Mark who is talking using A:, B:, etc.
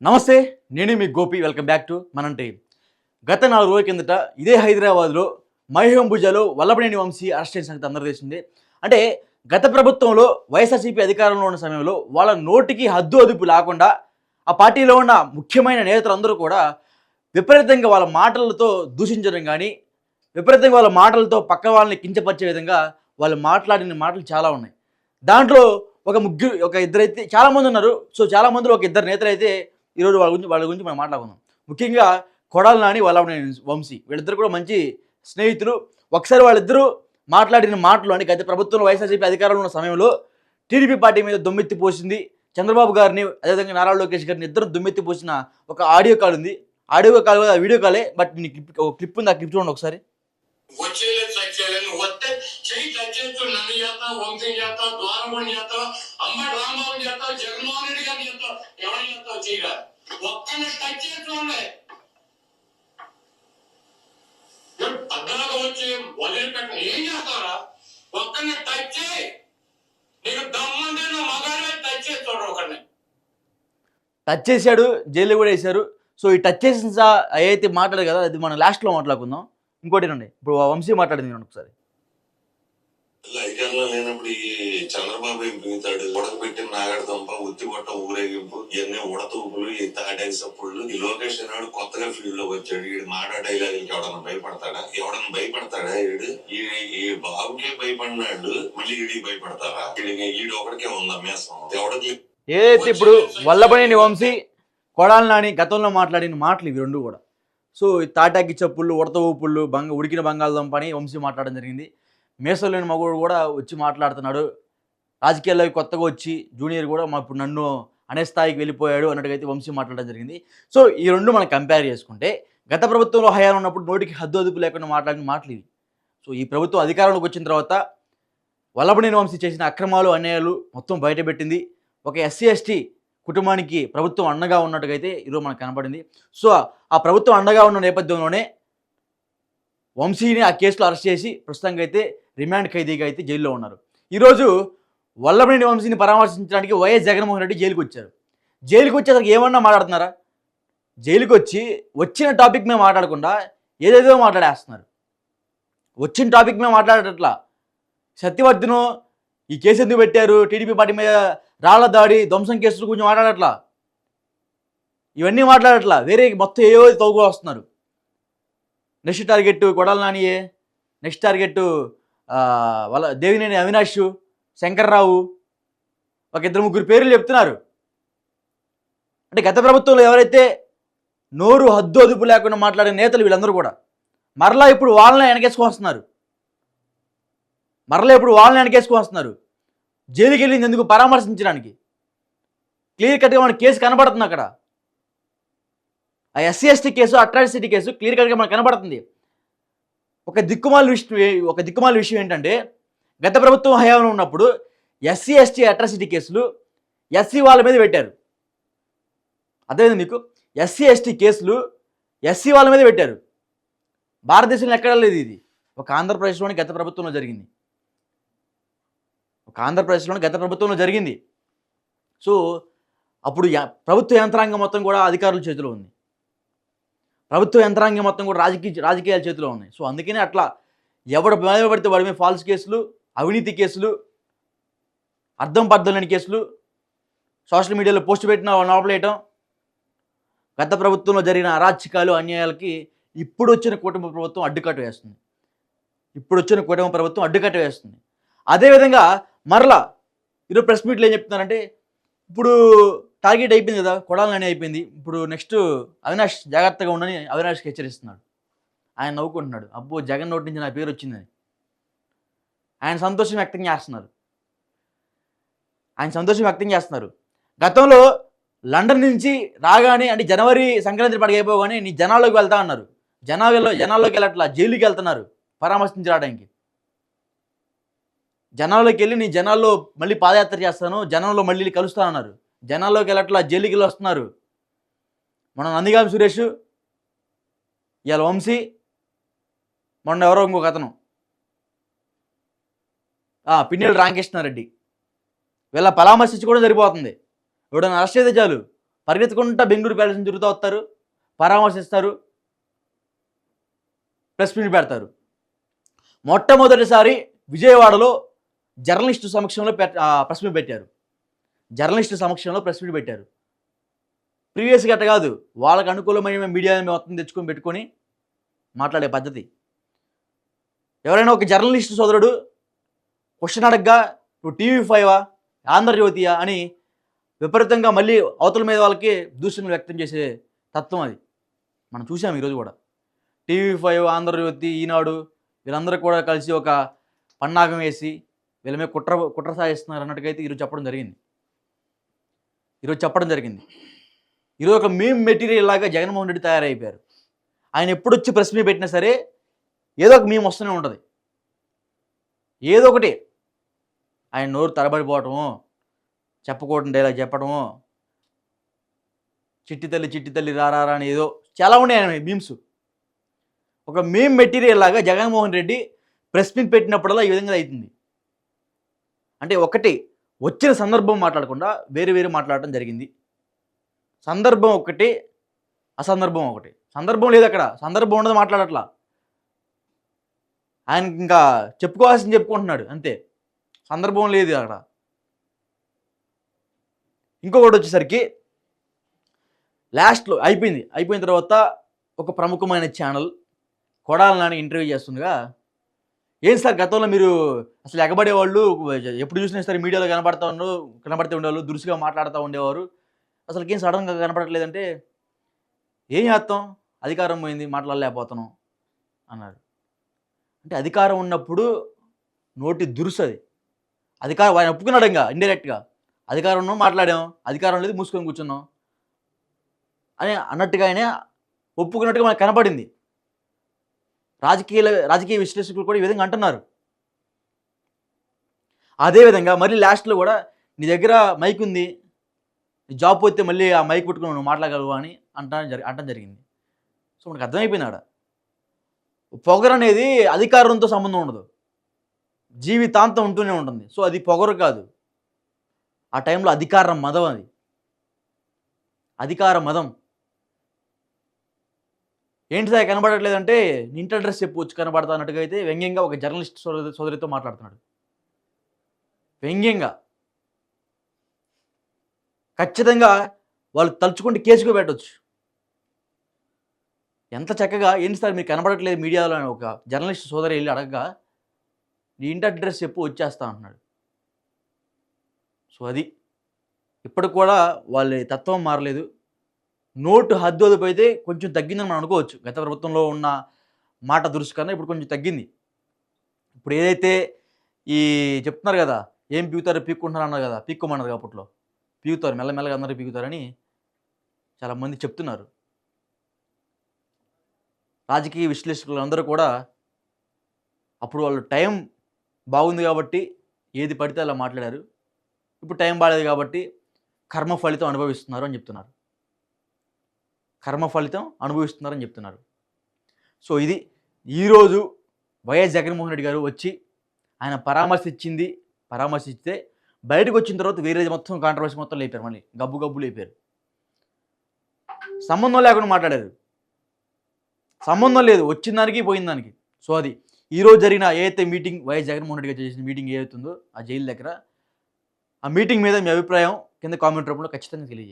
A: నమస్తే. నేను మీ Gopi. Welcome back to మనం టీవీ. గత 4 రోజుల కిందట ఇదే హైదరాబాద్‌లో మైహోం భుజాలో వల్లభనేని వంశీ అరెస్ట్ అయిన సంగతి అందరికీ తెలిసిందే. అంటే గత ప్రభుత్వంలో వైఎస్ఆర్‌సీపీ అధికారంలో ఉన్న సమయంలో వాళ్ళ నోటికి హద్దు అదుపు లేకుండా ఆ పార్టీలో ఉన్న ముఖ్యమైన నేతలందరూ కూడా విపరీతంగా వాళ్ళ మాటలతో దూషించడం గానీ, విపరీతంగా వాళ్ళ మాటలతో పక్క వాళ్ళని కించపరిచే విధంగా వాళ్ళు మాట్లాడిన మాటలు చాలా ఉన్నాయి. దాంట్లో ఒక ఇద్దరైతే చాలామందున్నారు. సో, చాలా మందిలో ఒక ఇద్దరు నేతలైతే ఈరోజు వాళ్ళ గురించి మనం మాట్లాడుకుందాం. ముఖ్యంగా కొడాలి నాని, వల్లభనేని వంశీ వీళ్ళిద్దరు కూడా మంచి స్నేహితులు. ఒకసారి వాళ్ళిద్దరూ మాట్లాడిన మాటలు అంటే గత ప్రభుత్వంలో వైఎస్ఆర్‌సీపీ అధికారంలో ఉన్న సమయంలో టీడీపీ పార్టీ మీద దుమ్మెత్తి పోసింది. చంద్రబాబు గారిని అదేవిధంగా నారా లోకేష్ గారిని ఇద్దరు దుమ్మెత్తి పోసిన ఒక ఆడియో కాల్ ఉంది. ఆడియో కాల్ కాదు, వీడియో కాలే. బట్ ఒక క్లిప్ ఉంది. ఆ క్లిప్ చూడండి ఒకసారి.
B: వచ్చేలేదు చచ్చేలేదు వస్తే చెయ్యి చచ్చేస్తూ నన్ను చేస్తా వంశీ చేస్తా ద్వారమణి చేస్తా అంబటి రాంబాబు చేస్తా జగన్మోహన్ రెడ్డి గారిని చేస్తా ఎవరిని చేస్తావు చేయగా ఒక్కని టచ్ చేస్తుండే పద్నాలుగు వచ్చి వదిలిపెట్టిన ఏం చేస్తారా ఒక్కరిని టచ్ చేయి నీకు దమ్ముంటే నువ్వు మగాడే టచ్ చేస్తాడు ఒకరిని
A: టచ్ చేశాడు, జైల్లో కూడా వేశారు. సో, ఈ టచ్ చేసిన అయితే మాట్లాడారు కదా, అది మనం లాస్ట్‌లో మాట్లాడుకుందాం. ఇంకోటి రండి, ఇప్పుడు వంశీ మాట్లాడింది వినండి ఒకసారి.
B: అధికారంలో లేనప్పుడు ఈ చంద్రబాబు ఏం పీగుతాడు ఉడకబెట్టిన నాగడదంప ఉత్తి కొట్ట ఊరేగింపు ఇవన్నీ ఉడతూపులు ఈ తాటాకి సప్పుళ్ళు ఈ లోకేష్ నాడు కొత్తగా ఫీల్డ్ లోకి వచ్చాడు ఈడు మాటా డైలాగులకి ఎవడన్నా భయపడతాడా ఈడు ఈ బాబుకే భయపడినాడు మళ్ళీ ఈడికి భయపడతారా ఈడు ఒకడికే ఉందా మేసం ఎవడికి
A: ఏదైతే ఇప్పుడు వల్లభనేని వంశీ, కొడాలి నాని గతంలో మాట్లాడిన మాటలు ఇవి రెండు కూడా. సో, ఈ తాటాకి చప్పుళ్ళు, ఉడత ఊపుళ్ళు, ఉడికిన బంగాళదుంప అని వంశీ మాట్లాడడం జరిగింది. మీసం లేని మగవాడు కూడా వచ్చి మాట్లాడుతున్నాడు. రాజకీయాల్లోకి కొత్తగా వచ్చి జూనియర్ కూడా ఇప్పుడు నన్ను అనే స్థాయికి వెళ్ళిపోయాడు అన్నట్టుగా అయితే వంశీ మాట్లాడడం జరిగింది. సో, ఈ రెండు మనం కంపేర్ చేసుకుంటే గత ప్రభుత్వంలో హయాలు ఉన్నప్పుడు నోటికి హద్దు అదుపు లేకుండా మాట్లాడిన మాటలు ఇవి. సో, ఈ ప్రభుత్వం అధికారంలోకి వచ్చిన తర్వాత వల్లభనేని వంశీ చేసిన అక్రమాలు, అన్యాయాలు మొత్తం బయటపెట్టింది. ఒక ఎస్సీ ఎస్టీ కుటుంబానికి ప్రభుత్వం అండగా ఉన్నట్టుగా అయితే ఈరోజు మనకు కనపడింది. సో, ఆ ప్రభుత్వం అండగా ఉన్న నేపథ్యంలోనే వంశీని ఆ కేసులో అరెస్ట్ చేసి ప్రస్తుతానికి అయితే రిమాండ్ ఖైదీగా అయితే జైల్లో ఉన్నారు. ఈరోజు వల్లభనేని వంశీని పరామర్శించడానికి వైఎస్ జగన్మోహన్ రెడ్డి జైలుకి వచ్చారు. జైలుకి వచ్చి అసలు ఏమన్నా మాట్లాడుతున్నారా? జైలుకి వచ్చి వచ్చిన టాపిక్ మేము మాట్లాడకుండా ఏదేదో మాట్లాడేస్తున్నారు. వచ్చిన టాపిక్ మేము మాట్లాడేటట్లా. సత్యవర్ధను ఈ కేసు ఎందుకు పెట్టారు, టీడీపీ పార్టీ మీద రాళ్ల దాడి, ధ్వంసం కేసుల గురించి మాట్లాడట్లా. ఇవన్నీ మాట్లాడట్లా. వేరే మొత్తం ఏవో తోగు వస్తున్నారు. నెక్స్ట్ టార్గెట్ కొడాలి నానియే, నెక్స్ట్ టార్గెట్ దేవినేని అవినాష్, శంకర్రావు, ఒక ఇద్దరు ముగ్గురు పేర్లు చెప్తున్నారు. అంటే గత ప్రభుత్వంలో ఎవరైతే నోరు హద్దు అదుపు లేకుండా మాట్లాడే నేతలు వీళ్ళందరూ కూడా మరలా ఇప్పుడు వాళ్ళని వెనకేసుకొస్తున్నారు. జైలుకి వెళ్ళింది ఎందుకు? పరామర్శించడానికి. క్లియర్ కట్గా మన కేసు కనబడుతుంది అక్కడ. ఆ SC ST case, atrocity case clear కట్గా మనకు కనబడుతుంది. ఒక దిక్కుమాల విషయం ఏంటంటే గత ప్రభుత్వం హయాంలో ఉన్నప్పుడు ఎస్సీ ఎస్టీ అట్రాసిటీ కేసులు ఎస్సీ వాళ్ళ మీద పెట్టారు. అదేవిధంగా మీకు ఎస్సీ ఎస్టీ కేసులు ఎస్సీ వాళ్ళ మీద పెట్టారు. భారతదేశంలో ఎక్కడా లేదు ఇది. ఒక ఆంధ్రప్రదేశ్లోని గత ప్రభుత్వంలో జరిగింది. సో, అప్పుడు ప్రభుత్వ యంత్రాంగం మొత్తం కూడా అధికారుల చేతిలో ఉంది. ప్రభుత్వ యంత్రాంగం మొత్తం కూడా రాజకీయాల చేతిలో ఉన్నాయి. సో, అందుకనే అట్లా ఎవడు మీద పడితే వాడి మీద ఫాల్స్ కేసులు, అవినీతి కేసులు, అర్థం పర్థం లేని కేసులు, సోషల్ మీడియాలో పోస్ట్ పెట్టిన లోపలేయటం, గత ప్రభుత్వంలో జరిగిన అరాచకాలు, అన్యాయాలకి ఇప్పుడు వచ్చిన కూటమి ప్రభుత్వం అడ్డుకట్ట వేస్తుంది. అదేవిధంగా మరలా ఈరోజు ప్రెస్ మీట్లో ఏం చెప్తున్నారంటే ఇప్పుడు టార్గెట్ అయిపోయింది కదా, కొడాలి నాని అయిపోయింది, ఇప్పుడు నెక్స్ట్ అవినాష్ జాగ్రత్తగా ఉండని అవినాష్కి హెచ్చరిస్తున్నాడు. ఆయన నవ్వుకుంటున్నాడు, అబ్బో జగన్ నోటి నుంచి నా పేరు వచ్చిందని ఆయన సంతోషం వ్యక్తం చేస్తున్నారు. గతంలో లండన్ నుంచి రాగానే అంటే జనవరి సంక్రాంతి పండుగ అయిపోగానే నీ జనాల్లోకి వెళ్తా అన్నారు. జనాల్లోకి వెళ్ళట్లా, జైలుకి వెళ్తున్నారు పరామర్శించడానికి. జనాల్లోకి వెళ్ళి నీ జనాల్లో మళ్ళీ పాదయాత్ర చేస్తాను, జనంలో మళ్ళీ కలుస్తానన్నారు. జనాల్లోకి వెళ్ళట్లా, జైలుకి వెళ్ళి వస్తున్నారు. మన నందిగామ సురేష్, ఇవాళ వంశీ, మొన్న ఎవరో ఇంకొక అతను పిన్నెల్లి రామకృష్ణారెడ్డి వీళ్ళ పరామర్శించి కూడా సరిపోతుంది. ఎవడన్నా అరెస్ట్ అయితే చాలు పరిగెత్తుకుంటా బెంగళూరు ప్యాలెస్ నుంచి తిరుగుతూ వస్తారు, పరామర్శిస్తారు, ప్రెస్ మీట్ పెడతారు. మొట్టమొదటిసారి విజయవాడలో జర్నలిస్టు సమక్షంలో ప్రెస్ మీట్ పెట్టారు. జర్నలిస్టు సమక్షంలో ప్రెస్ మీట్ పెట్టారు. ప్రీవియస్గా అట్ట కాదు, వాళ్ళకి అనుకూలమైన మీడియాని మొత్తం తెచ్చుకొని పెట్టుకొని మాట్లాడే పద్ధతి. ఎవరైనా ఒక జర్నలిస్టు సోదరుడు క్వశ్చన్ అడగ్గా నువ్వు TV5 ఆంధ్రజ్యోతియా అని విపరీతంగా మళ్ళీ అవతల మీద వాళ్ళకి దూషణలు వ్యక్తం చేసే తత్వం అది మనం చూసాం ఈరోజు కూడా. TV5, ఆంధ్రజ్యోతి, ఈనాడు వీళ్ళందరూ కూడా కలిసి ఒక పన్నాగం వేసి వీళ్ళ మీద కుట్ర సాగిస్తున్నారు అన్నట్టుగా ఈరోజు చెప్పడం జరిగింది. ఈరోజు ఒక మీమ్ మెటీరియల్ లాగా జగన్మోహన్ రెడ్డి తయారైపోయారు. ఆయన ఎప్పుడు వచ్చి ప్రెస్ మీట్ పెట్టినా సరే ఏదో ఒక మీమ్ వస్తూనే ఉంటుంది. ఏదో ఒకటి ఆయన నోరు తరబడిపోవటము, చెప్పకూడని డైలాగ్ చెప్పడము, చిట్టి తల్లి రారా అని ఏదో చాలా ఉన్నాయి ఆయన మీమ్స్. ఒక మీమ్ మెటీరియల్ లాగా జగన్మోహన్ రెడ్డి ప్రెస్ మీట్ పెట్టినప్పుడల్లా ఈ విధంగా అవుతుంది. అంటే ఒకటి వచ్చిన సందర్భం మాట్లాడకుండా వేరు మాట్లాడటం జరిగింది. సందర్భం ఒకటి, అసందర్భం ఒకటి. సందర్భం లేదు అక్కడ, సందర్భం ఉండదు మాట్లాడట్లా. ఆయనకి ఇంకా చెప్పుకోవాల్సింది చెప్పుకుంటున్నాడు అంతే, సందర్భం లేదు అక్కడ. ఇంకొకటి వచ్చేసరికి లాస్ట్లో అయిపోయిన తర్వాత ఒక ప్రముఖమైన ఛానల్ కొడాలి నాని ఇంటర్వ్యూ చేస్తుండగా, ఏం సార్ గతంలో మీరు అసలు ఎగబడేవాళ్ళు, ఎప్పుడు చూసినా సరే మీడియాలో కనబడుతూ ఉండేవాళ్ళు, దురుసుగా మాట్లాడుతూ ఉండేవారు, అసలు ఏం సడన్గా కనపడట్లేదంటే, ఏం చేస్తాం, అధికారం పోయింది మాట్లాడలేకపోతున్నాం అన్నాడు. అంటే అధికారం ఉన్నప్పుడు నోటి దురుసు అది. అధికారం ఆయన ఒప్పుకున్నాడు ఇంకా ఇండైరెక్ట్గా, అధికారం ఉన్నాం మాట్లాడాం, అధికారం లేదు మూసుకొని కూర్చున్నాం అని అన్నట్టుగా ఆయన ఒప్పుకున్నట్టుగా మనకు కనపడింది. రాజకీయ విశ్లేషకులు కూడా ఈ విధంగా అంటున్నారు. అదేవిధంగా మళ్ళీ లాస్ట్లో కూడా నీ దగ్గర మైక్ ఉంది, నీ జాబ్ పోతే మళ్ళీ ఆ మైక్ పెట్టుకుని నువ్వు మాట్లాడగలవు అని అంటం జరిగింది. సో మనకు అర్థమైపోయింది ఆడ పొగరు అనేది అధికారంతో సంబంధం ఉండదు, జీవితాంతం ఉంటూనే ఉంటుంది. సో అది పొగరు కాదు, ఆ టైంలో అధికార మదం, అది అధికార మదం. ఏంటి సార్ కనబడట్లేదంటే ఇంటర్ డ్రెస్ చెప్పు వచ్చి కనబడతా అన్నట్టుగా అయితే వ్యంగ్యంగా ఒక జర్నలిస్ట్ సోదరితో మాట్లాడుతున్నాడు. వ్యంగ్యంగా ఖచ్చితంగా వాళ్ళు తలుచుకుంటే కేసుకు పెట్టవచ్చు. ఎంత చక్కగా ఏంటి సార్ మీరు కనబడట్లేదు మీడియాలో అని ఒక జర్నలిస్ట్ సోదరి వెళ్ళి అడగగా నీ ఇంటర్ డ్రెస్ చెప్పు వచ్చేస్తా అంటున్నాడు. సో అది ఇప్పటికి కూడా వాళ్ళ తత్వం మారలేదు. నోటు హద్దు అదుపైతే కొంచెం తగ్గిందని మనం అనుకోవచ్చు. గత ప్రభుత్వంలో ఉన్న మాట దురుసు కన్నా ఇప్పుడు కొంచెం తగ్గింది. ఇప్పుడు ఏదైతే ఈ చెప్తున్నారు కదా, ఏం పీకుతారో పీక్కుంటున్నారు అన్నారు కదా, పీక్కోమన్నారు అప్పట్లో, పీకుతారు మెల్లమెల్లగా అందరూ పీకుతారని చాలామంది చెప్తున్నారు. రాజకీయ విశ్లేషకులు అందరూ కూడా అప్పుడు వాళ్ళు టైం బాగుంది కాబట్టి ఏది పడితే అలా మాట్లాడారు. ఇప్పుడు టైం బాగాలేదు కాబట్టి కర్మ ఫలితం అనుభవిస్తున్నారు అని చెప్తున్నారు. సో ఇది ఈరోజు వైఎస్ జగన్మోహన్ రెడ్డి గారు వచ్చి ఆయన పరామర్శిస్తే బయటకు వచ్చిన తర్వాత వేరే మొత్తం కాంట్రవర్సీ మొత్తం లేపారు, మళ్ళీ గబ్బు లేపారు. సంబంధం లేకుండా మాట్లాడారు, సంబంధం లేదు వచ్చిన దానికి పోయిన దానికి. సో అది ఈరోజు జరిగిన ఏదైతే మీటింగ్, వైఎస్ జగన్మోహన్ రెడ్డి గారు చేసిన మీటింగ్ ఏదైతుందో ఆ జైలు దగ్గర, ఆ మీటింగ్ మీద మీ అభిప్రాయం కింద కామెంట్ రూపంలో ఖచ్చితంగా తెలియజేయండి.